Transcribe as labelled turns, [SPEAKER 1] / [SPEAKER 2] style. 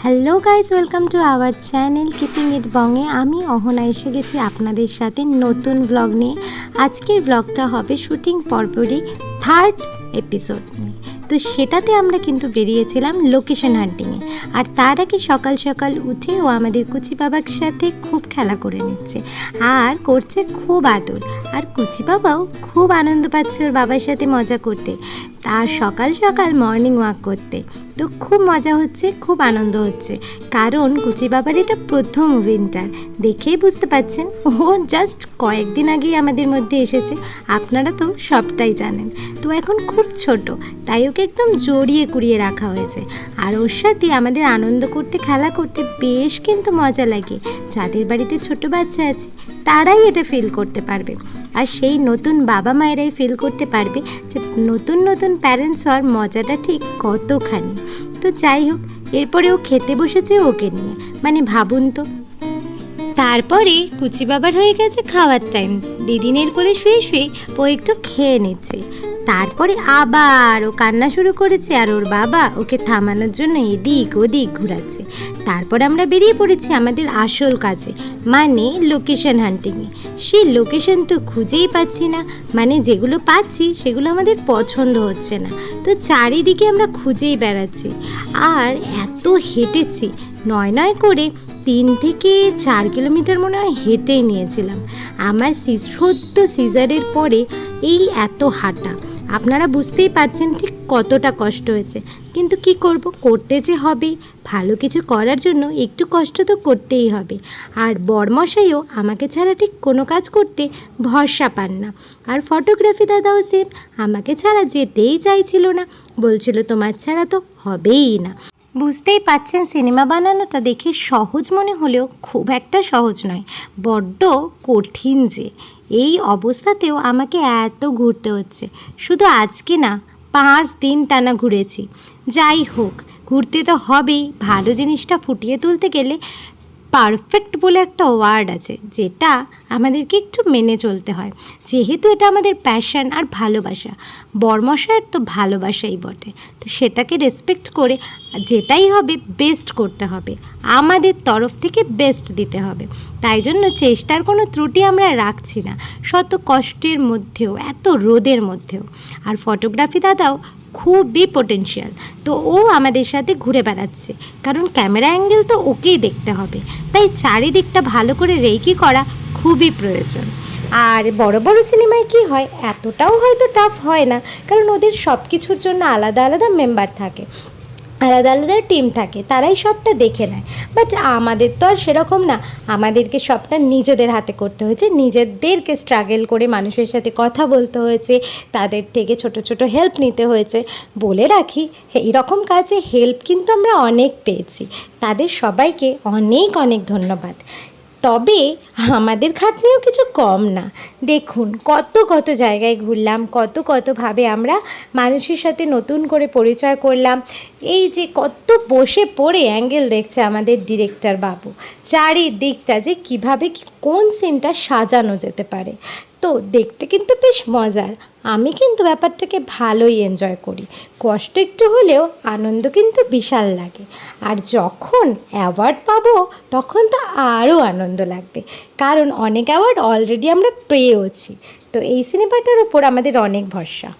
[SPEAKER 1] Hello guys, welcome to our channel keeping it বঙে। আমি অহনা এসে গেছি আপনাদের সাথে নতুন ব্লগ নিয়ে। আজকের ব্লগটা হবে শুটিং পরপরই থার্ড এপিসোড নিয়ে। তো সেটাতে আমরা কিন্তু বেরিয়েছিলাম লোকেশন হান্টিংয়ে। আর তার আগে সকাল সকাল উঠে ও আমাদের কুচি বাবার সাথে খুব খেলা করে নিচ্ছে আর করছে খুব আদর। আর কুচি বাবাও খুব আনন্দ পাচ্ছে ওর বাবার সাথে মজা করতে, তার সকাল সকাল মর্নিং ওয়াক করতে। তো খুব মজা হচ্ছে, খুব আনন্দ হচ্ছে, কারণ কুচি বাবার এটা প্রথম উইন্টার। দেখেই বুঝতে পারছেন ও জাস্ট কয়েকদিন আগেই আমাদের মধ্যে এসেছে, আপনারা তো সবটাই জানেন। তো এখন খুব ছোট, তাই ওকে একদম জড়িয়ে কুড়িয়ে রাখা হয়েছে। আর ওর সাথে আমাদের আনন্দ করতে, খেলা করতে বেশ কিন্তু মজা লাগে। যাদের বাড়িতে ছোট বাচ্চা আছে তারাই এটা ফিল করতে পারবে, আর সেই নতুন বাবা মায়েরাই ফিল করতে পারবে যে নতুন নতুন প্যারেন্টস হওয়ার মজাটা ঠিক কতখানি। তো যাই হোক, এরপরে ও খেতে বসেছে ওকে নিয়ে, মানে ভাবুন তো। তারপরে কুচি বাবার হয়ে গেছে খাওয়ার টাইম। দিদিনের কোলে শুয়ে শুয়ে ও একটু খেয়ে নিচ্ছে। তারপরে আবার ও কান্না শুরু করেছে, আর ওর বাবা ওকে থামানোর জন্য এদিক ওদিক ঘোরাচ্ছে। তারপর আমরা বেরিয়ে পড়েছি আমাদের আসল কাজে, মানে লোকেশন হান্টিংয়ে। সেই লোকেশন তো খুঁজেই পাচ্ছি না, মানে যেগুলো পাচ্ছি সেগুলো আমাদের পছন্দ হচ্ছে না। তো চারিদিকে আমরা খুঁজেই বেড়াচ্ছি, আর এত হেঁটেছি, নয় করে 3 থেকে 4 কিলোমিটার মনে হয় হেঁটেই নিয়েছিলাম। আমার সদ্য সিজারের পরে এই এত হাঁটা, আপনারা বুঝতেই পারছেন ঠিক কতটা কষ্ট হয়েছে। কিন্তু কি করব, করতে যে হবে। ভালো কিছু করার জন্য একটু কষ্ট তো করতেই হবে। আর বরমশাইও আমাকে ছাড়া ঠিক কোনো কাজ করতে ভরসা পান না। আর ফটোগ্রাফি দাদাও সেম, আমাকে ছাড়া যেতেই চাইছিল না, বলছিল তোমার ছাড়া তো হবেই না। বুঝতেই পাচ্ছেন সিনেমা বানানোটা দেখে সহজ মনে হলেও খুব একটা সহজ নয়, বড্ড কঠিন যে। এই অবস্থাতেও আমাকে এত ঘুরতে হচ্ছে, শুধু আজকে না 5 দিন টানা ঘুরেছি। যাই হোক, ঘুরতে তো হবেই। ভালো জিনিসটা ফুটিয়ে তুলতে গেলে পারফেক্ট বলে একটা ওয়ার্ড আছে, যেটা আমাদেরকে একটু মেনে চলতে হয়, যেহেতু এটা আমাদের প্যাশন আর ভালোবাসা। বরমশাইয়ের তো ভালোবাসাই বটে, তো সেটাকে রেসপেক্ট করে যেটাই হবে বেস্ট করতে হবে, আমাদের তরফ থেকে বেস্ট দিতে হবে। তাই জন্য চেষ্টার কোনো ত্রুটি আমরা রাখছি না, শত কষ্টের মধ্যেও, এত রোদের মধ্যেও। আর ফটোগ্রাফি দাদাও খুবই পোটেনশিয়াল, তো ও আমাদের সাথে ঘুরে বেড়াচ্ছে, কারণ ক্যামেরা অ্যাঙ্গেল তো ওকেই দেখতে হবে, তাই চারিদিকটা ভালো করে রেকি করা খুবই প্রয়োজন। আর বড় বড় সিনেমায় কি হয়, এতটাও হয়তো টাফ হয় না, কারণ ওদের সব কিছুর জন্য আলাদা আলাদা মেম্বার থাকে, আলাদা আলাদা টিম থাকে, তারাই সবটা দেখে নেয়। বাট আমাদের তো আর সেরকম না, আমাদেরকে সবটা নিজেদের হাতে করতে হয়েছে, নিজেদেরকে স্ট্রাগল করে মানুষের সাথে কথা বলতে হয়েছে, তাদের থেকে ছোট ছোট হেল্প নিতে হয়েছে। বলে রাখি, এইরকম কাজে হেল্প কিন্তু আমরা অনেক পেয়েছি, তাদের সবাইকে অনেক অনেক ধন্যবাদ। তবে আমাদের খাটনিও কিছু কম না। দেখুন কত কত জায়গায় ঘুরলাম, কতভাবে আমরা মানুষের সাথে নতুন করে পরিচয় করলাম। এই যে কত বসে পড়ে অ্যাঙ্গেল দেখছে আমাদের ডিরেক্টর বাবু, চারিদিকটা যে কীভাবে কোন সিনটা সাজানো যেতে পারে। তো দেখতে কিন্তু বেশ মজার, আমি কিন্তু ব্যাপারটাকে ভালোই এনজয় করি। কষ্ট একটু হলেও আনন্দ কিন্তু বিশাল লাগে। আর যখন অ্যাওয়ার্ড পাবো তখন তো আরও আনন্দ লাগবে, কারণ অনেক অ্যাওয়ার্ড অলরেডি আমরা পেয়েওছি। তো এই সিনেমাটার ওপর আমাদের অনেক ভরসা।